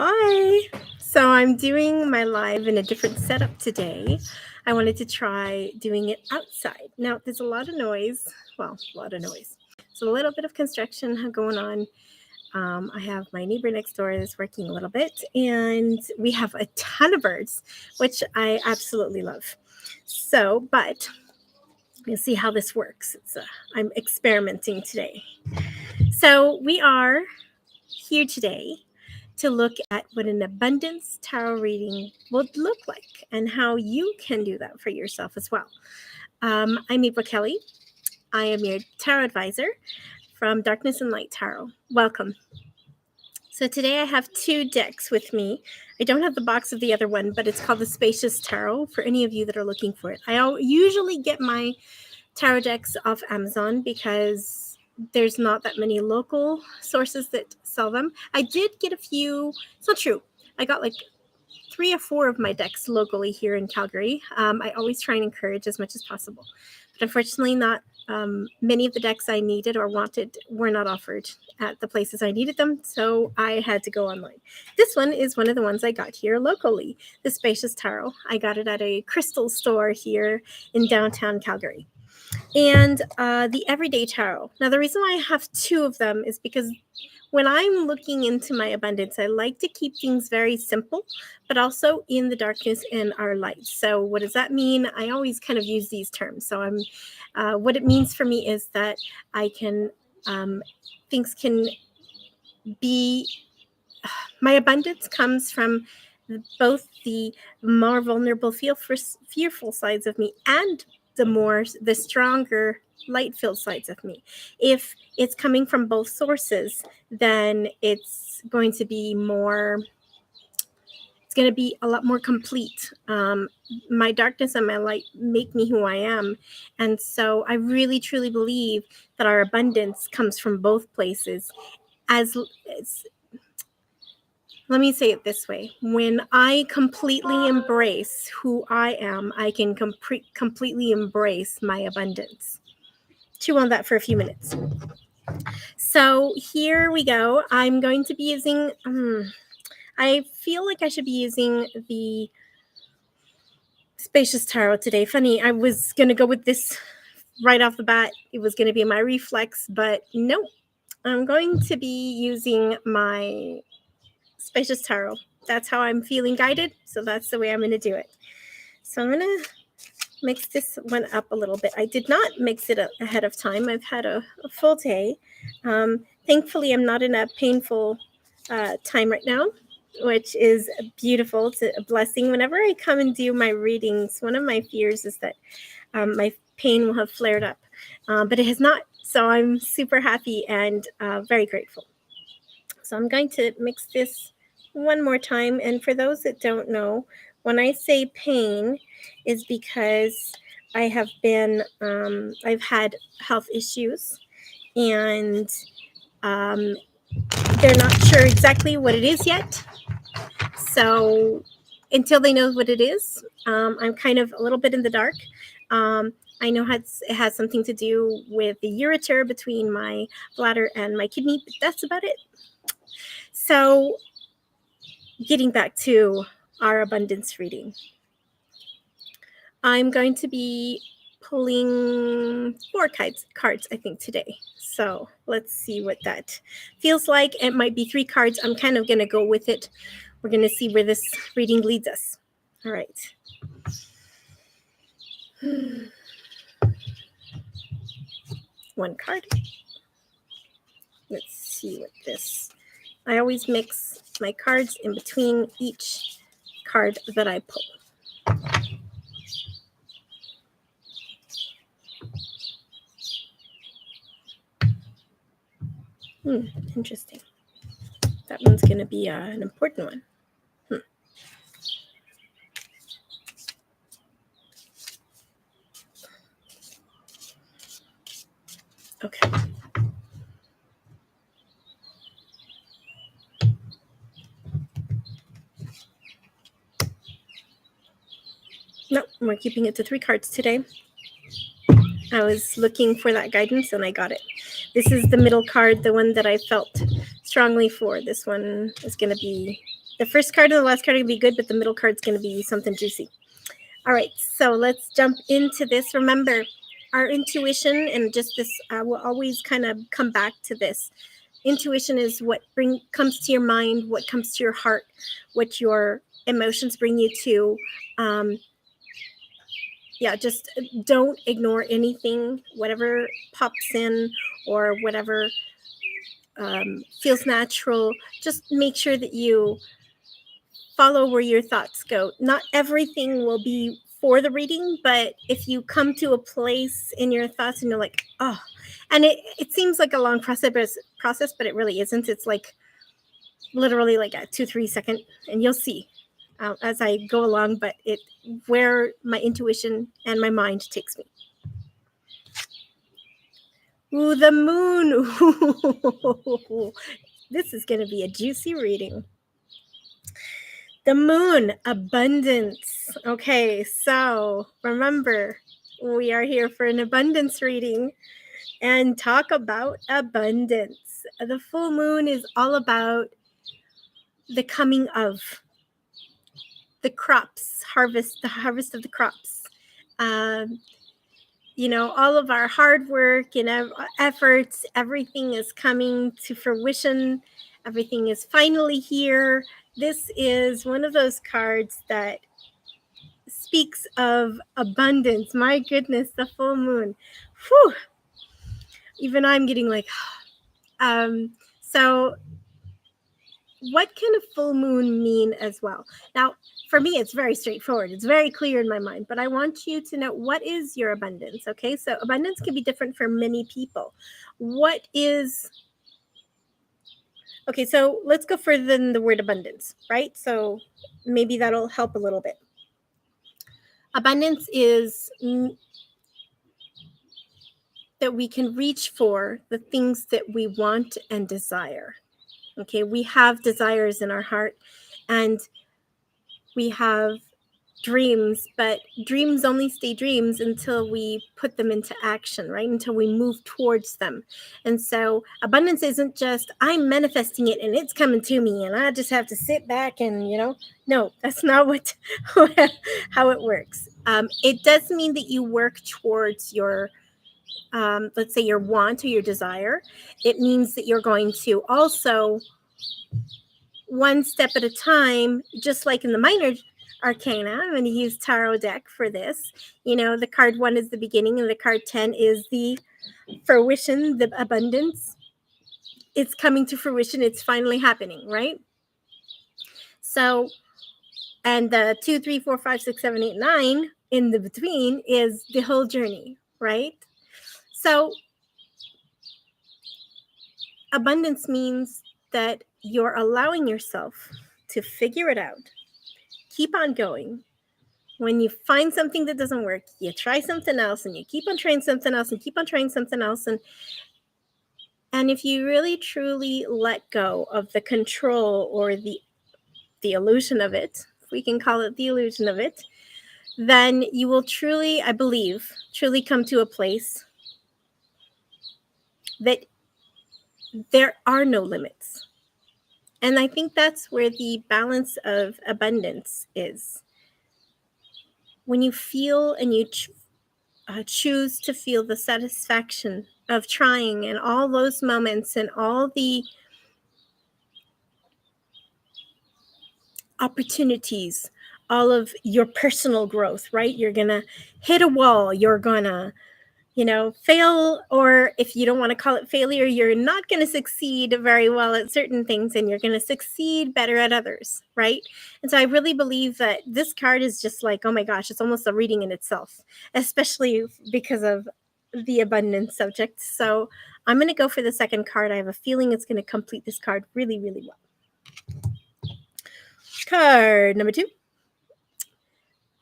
Hi. So I'm doing my live in a different setup today. I wanted to try doing it outside. Now, there's a lot of noise. Well, a lot of noise. So a little bit of construction going on. I have my neighbor next door that's working a little bit, and we have a ton of birds, which I absolutely love. But you'll see how this works. I'm experimenting today. So we are here today to look at what an abundance tarot reading would look like and how you can do that for yourself as well. I'm April Kelly. I am your tarot advisor from Darkness and Light Tarot. Welcome. So today I have two decks with me. I don't have the box of the other one, but it's called the Spacious Tarot for any of you that are looking for it. I usually get my tarot decks off Amazon because there's not that many local sources that sell them. I did get a few. It's not true. I got like 3 or 4 of my decks locally here in Calgary. I always try and encourage as much as possible. But unfortunately, not many of the decks I needed or wanted were not offered at the places I needed them. So I had to go online. This one is one of the ones I got here locally, the Spacious Tarot. I got it at a crystal store here in downtown Calgary. And the Everyday Tarot. Now, the reason why I have 2 of them is because when I'm looking into my abundance, I like to keep things very simple, but also in the darkness and our light. So what does that mean? I always kind of use these terms. So what it means for me is that I can, things can be, my abundance comes from both the more vulnerable, fearful sides of me and the stronger light-filled sides of me. If it's coming from both sources, then it's going to be a lot more complete. My darkness and my light make me who I am. And so I really, truly believe that our abundance comes from both places. Let me say it this way. When I completely embrace who I am, I can completely embrace my abundance. Chew on that for a few minutes. So here we go. I'm going to be using, I feel like I should be using the Spacious Tarot today. Funny, I was going to go with this right off the bat. It was going to be my reflex, but nope. I'm going to be using my Spacious Tarot. That's how I'm feeling guided, so that's the way I'm going to do it. So I'm going to mix this one up a little bit. I did not mix it ahead of time. I've had a full day. Thankfully, I'm not in a painful time right now, which is beautiful. It's a blessing. Whenever I come and do my readings, one of my fears is that my pain will have flared up, but it has not. So I'm super happy and very grateful. So I'm going to mix this one more time. And for those that don't know, when I say pain is because I have been, I've had health issues and they're not sure exactly what it is yet. So until they know what it is, I'm kind of a little bit in the dark. I know it has something to do with the ureter between my bladder and my kidney, but that's about it. So getting back to our abundance reading, I'm going to be pulling 4 cards, I think, today. So let's see what that feels like. It might be 3 cards. I'm kind of going to go with it. We're going to see where this reading leads us. All right. One card. Let's see what this... I always mix my cards in between each card that I pull. Interesting. That one's going to be an important one. Okay. Nope, we're keeping it to 3 cards today. I was looking for that guidance and I got it. This is the middle card, the one that I felt strongly for. This one is going to be The first card and the last card are going to be good, but the middle card's going to be something juicy. All right, so let's jump into this. Remember, our intuition, and just this, will always kind of come back to this. Intuition is what comes to your mind, what comes to your heart, what your emotions bring you to. Just don't ignore anything, whatever pops in or whatever feels natural. Just make sure that you follow where your thoughts go. Not everything will be for the reading, but if you come to a place in your thoughts and you're like, oh, and it seems like a long process, but it really isn't. It's like literally like a 2-3 second, and you'll see as I go along, but where my intuition and my mind takes me. Ooh, the moon. Ooh, this is going to be a juicy reading. The moon, abundance. Okay, so remember, we are here for an abundance reading and talk about abundance. The full moon is all about the coming of the crops, the harvest of the crops. All of our hard work and efforts, everything is coming to fruition. Everything is finally here. This is one of those cards that speaks of abundance. My goodness, the full moon. Whew. Even I'm getting like, so what can a full moon mean as well? Now, for me, it's very straightforward. It's very clear in my mind, but I want you to know, what is your abundance? Okay, so abundance can be different for many people. Okay, so let's go further than the word abundance, right? So maybe that'll help a little bit. Abundance is that we can reach for the things that we want and desire. Okay, we have desires in our heart and we have dreams, but dreams only stay dreams until we put them into action, right? Until we move towards them. And so abundance isn't just, I'm manifesting it and it's coming to me and I just have to sit back and, no, that's not how it works. It does mean that you work towards your, let's say, your want or your desire. It means that you're going to also, one step at a time, just like in the minor arcana, I'm going to use tarot deck for this. The card 1 is the beginning and the card 10 is the fruition, the abundance. It's coming to fruition. It's finally happening, right? So, and the 2, 3, 4, 5, 6, 7, 8, 9 in the between is the whole journey, right? So abundance means that you're allowing yourself to figure it out. Keep on going. When you find something that doesn't work, you try something else and you keep on trying something else and keep on trying something else. And if you really truly let go of the control or the illusion of it, if we can call it the illusion of it, then you will truly, I believe, truly come to a place that there are no limits. And I think that's where the balance of abundance is. When you feel and you choose to feel the satisfaction of trying and all those moments and all the opportunities, all of your personal growth, right? You're going to hit a wall. You're going to, fail, or if you don't want to call it failure, you're not going to succeed very well at certain things and you're going to succeed better at others, right? And so I really believe that this card is just like, oh my gosh, it's almost a reading in itself, especially because of the abundance subject. So I'm going to go for the second card. I have a feeling it's going to complete this card really, really well. Card number 2.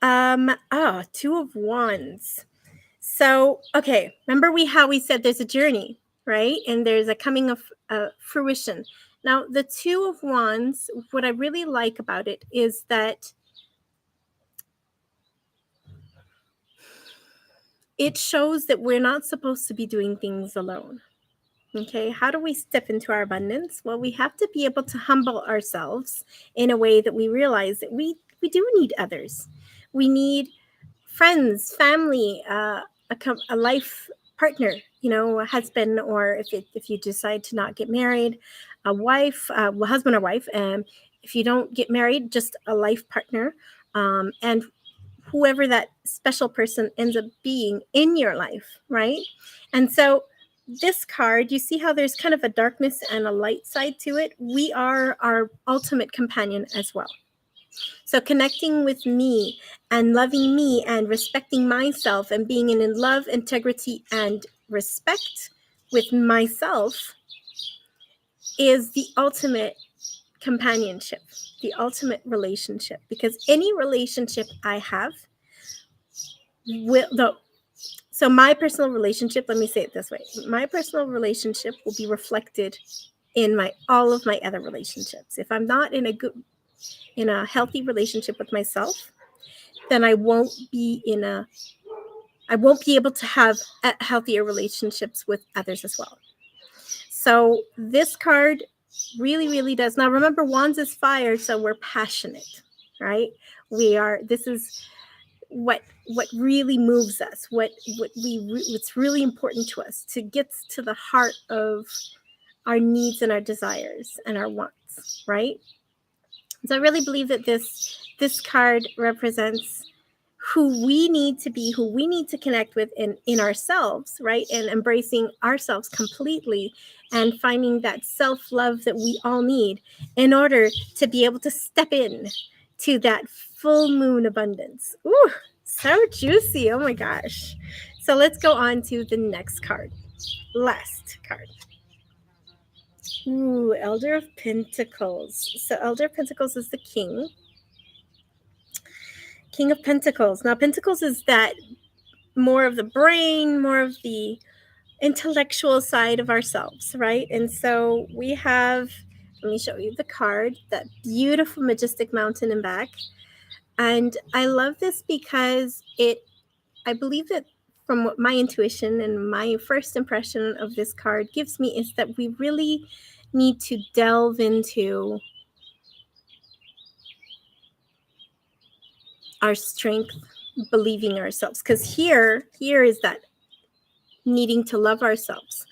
2 of Wands. So, okay, remember how we said there's a journey, right? And there's a coming of fruition. Now, the 2 of Wands, what I really like about it is that it shows that we're not supposed to be doing things alone. Okay, how do we step into our abundance? Well, we have to be able to humble ourselves in a way that we realize that we do need others. We need friends, family, a life partner, a husband, or if you decide to not get married, a wife, husband or wife. And if you don't get married, just a life partner, and whoever that special person ends up being in your life, right? And so this card, you see how there's kind of a darkness and a light side to it? We are our ultimate companion as well. So connecting with me and loving me and respecting myself and being in love, integrity, and respect with myself is the ultimate companionship, the ultimate relationship. Because any relationship I have will, so my personal relationship, let me say it this way, my personal relationship will be reflected in all of my other relationships. If I'm not in a healthy relationship with myself, then I won't be able to have healthier relationships with others as well. So this card really, really does. Now remember, wands is fire, so we're passionate, right? This is what really moves us, what's really important to us, to get to the heart of our needs and our desires and our wants, right? So I really believe that this card represents who we need to be, who we need to connect with in ourselves, right? And embracing ourselves completely and finding that self-love that we all need in order to be able to step in to that full moon abundance. Ooh, so juicy. Oh my gosh. So let's go on to the next card. Last card. Ooh, Elder of Pentacles. So Elder of Pentacles is the king. King of Pentacles. Now, Pentacles is that more of the brain, more of the intellectual side of ourselves, right? And so we have, let me show you the card, that beautiful, majestic mountain and back. And I love this because I believe that from what my intuition and my first impression of this card gives me is that we really need to delve into our strength, believing ourselves. Because here is that needing to love ourselves.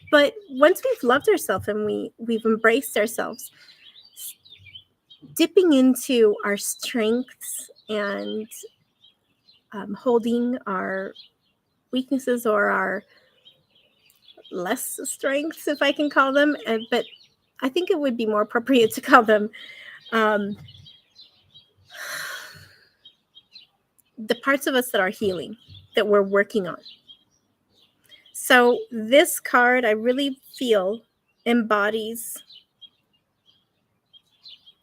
But once we've loved ourselves and we've embraced ourselves, dipping into our strengths and holding our weaknesses or our less strengths, if I can call them, but I think it would be more appropriate to call them the parts of us that are healing, that we're working on. So this card, I really feel, embodies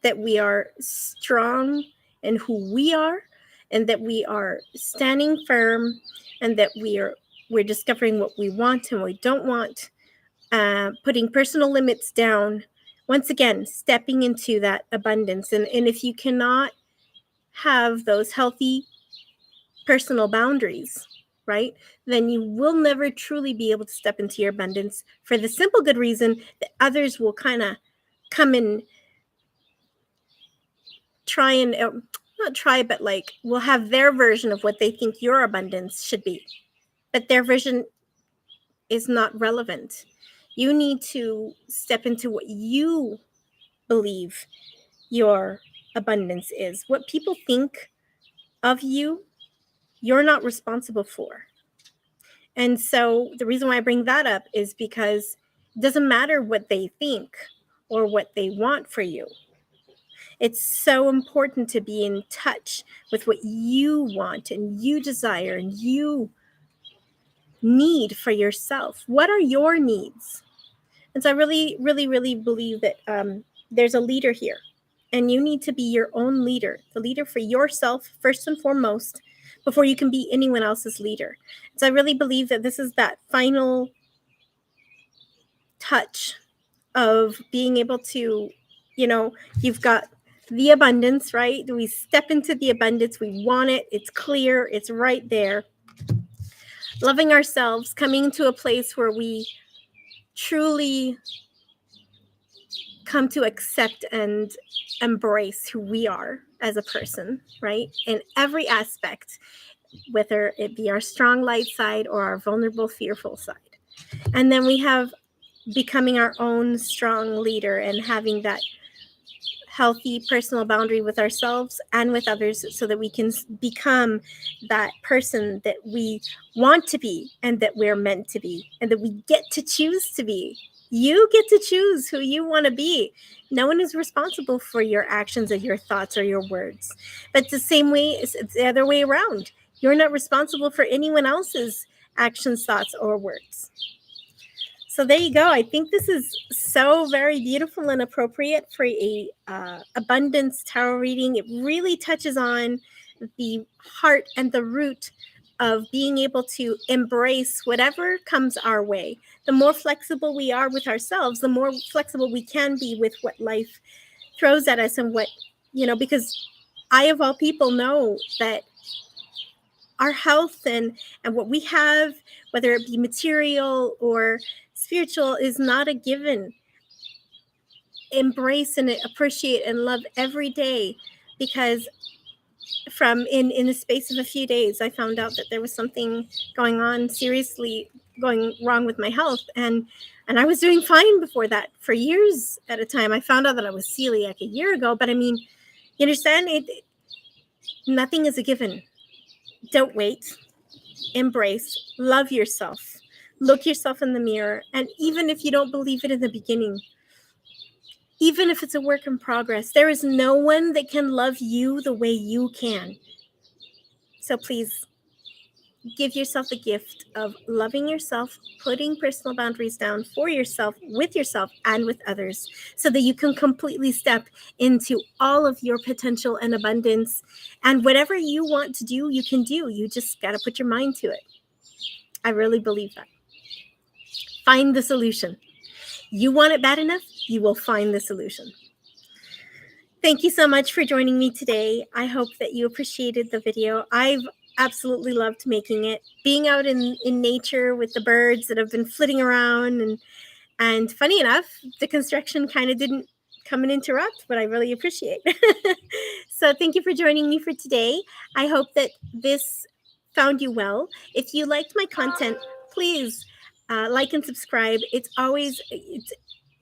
that we are strong in who we are, and that we are standing firm, and that we're discovering what we want and what we don't want, putting personal limits down. Once again, stepping into that abundance. And if you cannot have those healthy personal boundaries, right, then you will never truly be able to step into your abundance, for the simple good reason that others will kind of come and try and not try, but like will have their version of what they think your abundance should be, but their vision is not relevant. You need to step into what you believe your abundance is. What people think of you, you're not responsible for. And so the reason why I bring that up is because it doesn't matter what they think or what they want for you. It's so important to be in touch with what you want and you desire and you need for yourself. What are your needs? And so I really, really, really believe that there's a leader here, and you need to be your own leader, the leader for yourself first and foremost, before you can be anyone else's leader. So I really believe that this is that final touch of being able to, you've got the abundance, right? We step into the abundance. We want it. It's clear. It's right there. Loving ourselves, coming to a place where we truly come to accept and embrace who we are as a person, right? In every aspect, whether it be our strong light side or our vulnerable, fearful side. And then we have becoming our own strong leader and having that healthy personal boundary with ourselves and with others so that we can become that person that we want to be and that we're meant to be and that we get to choose to be. You get to choose who you want to be. No one is responsible for your actions or your thoughts or your words. But the same way, it's the other way around. You're not responsible for anyone else's actions, thoughts, or words. So there you go. I think this is so very beautiful and appropriate for a abundance tarot reading. It really touches on the heart and the root of being able to embrace whatever comes our way. The more flexible we are with ourselves, the more flexible we can be with what life throws at us and what, because I, of all people, know that our health and what we have, whether it be material or spiritual, is not a given. Embrace and appreciate and love every day, because from in the space of a few days, I found out that there was something going on, seriously going wrong with my health, and I was doing fine before that for years at a time. I found out that I was celiac a year ago, but I mean, you understand, nothing is a given. Don't wait. Embrace, love yourself, look yourself in the mirror. And even if you don't believe it in the beginning, even if it's a work in progress, there is no one that can love you the way you can. So please give yourself the gift of loving yourself, putting personal boundaries down for yourself, and with others, so that you can completely step into all of your potential and abundance. And whatever you want to do, you can do. You just got to put your mind to it. I really believe that. Find the solution. You want it bad enough, you will find the solution. Thank you so much for joining me today. I hope that you appreciated the video. I've absolutely loved making it. Being out in nature with the birds that have been flitting around, and funny enough, the construction kind of didn't come and interrupt, but I really appreciate. So thank you for joining me for today. I hope that this found you well. If you liked my content, please like and subscribe. It's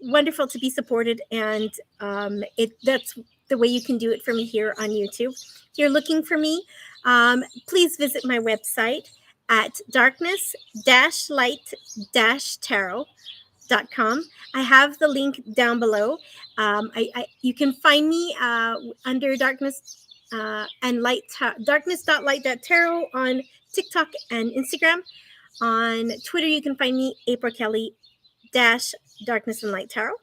wonderful to be supported, and that's the way you can do it for me here on YouTube. If you're looking for me, please visit my website at darkness-light-tarot.com. I have the link down below. You can find me under darkness and light, darkness.light.tarot on TikTok and Instagram. On Twitter, you can find me April Kelly Darkness and Light Tarot.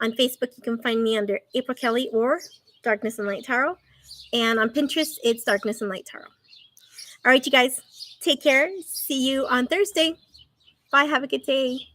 On Facebook, you can find me under April Kelly or Darkness and Light Tarot. And on Pinterest, it's Darkness and Light Tarot. All right, you guys, take care. See you on Thursday. Bye. Have a good day.